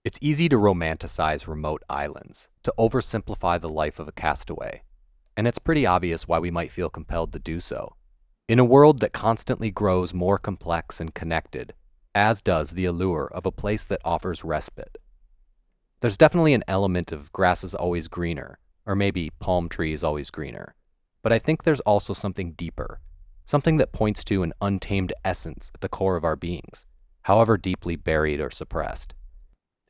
It's easy to romanticize remote islands, to oversimplify the life of a castaway, and it's pretty obvious why we might feel compelled to do so. In a world that constantly grows more complex and connected, as does the allure of a place that offers respite. There's definitely an element of grass is always greener, or maybe palm trees always greener, but I think there's also something deeper, something that points to an untamed essence at the core of our beings, however deeply buried or suppressed.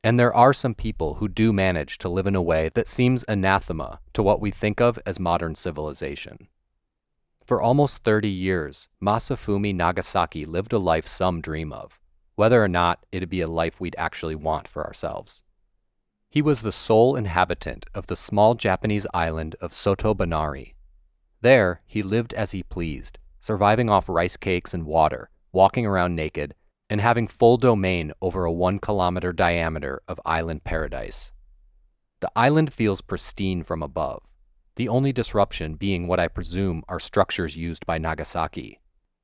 And there are some people who do manage to live in a way that seems anathema to what we think of as modern civilization. For almost 30 years, Masafumi Nagasaki lived a life some dream of, whether or not it'd be a life we'd actually want for ourselves. He was the sole inhabitant of the small Japanese island of Sotobanari. There, he lived as he pleased, surviving off rice cakes and water, walking around naked, and having full domain over a 1 kilometer diameter of island paradise. The island feels pristine from above, the only disruption being what I presume are structures used by Nagasaki.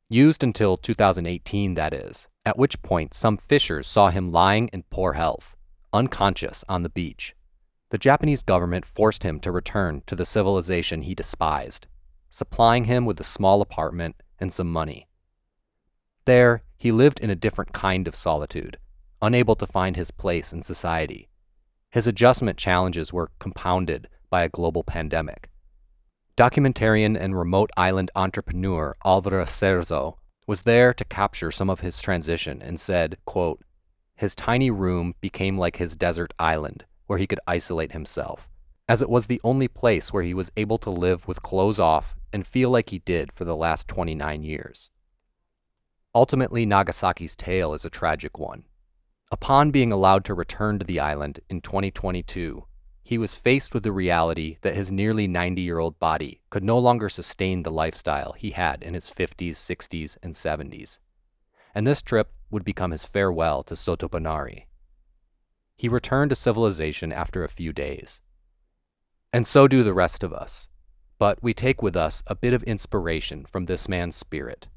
Used until 2018, that is, at which point some fishers saw him lying in poor health, unconscious on the beach. The Japanese government forced him to return to the civilization he despised, supplying him with a small apartment and some money. There, he lived in a different kind of solitude, unable to find his place in society. His adjustment challenges were compounded by a global pandemic. Documentarian and remote island entrepreneur Alvaro Cerzo was there to capture some of his transition and said, quote, "His tiny room became like his desert island, where he could isolate himself, as it was the only place where he was able to live with clothes off and feel like he did for the last 29 years. Ultimately, Nagasaki's tale is a tragic one. Upon being allowed to return to the island in 2022, he was faced with the reality that his nearly 90-year-old body could no longer sustain the lifestyle he had in his 50s, 60s, and 70s. And this trip would become his farewell to Sotobanari. He returned to civilization after a few days. And so do the rest of us. But we take with us a bit of inspiration from this man's spirit.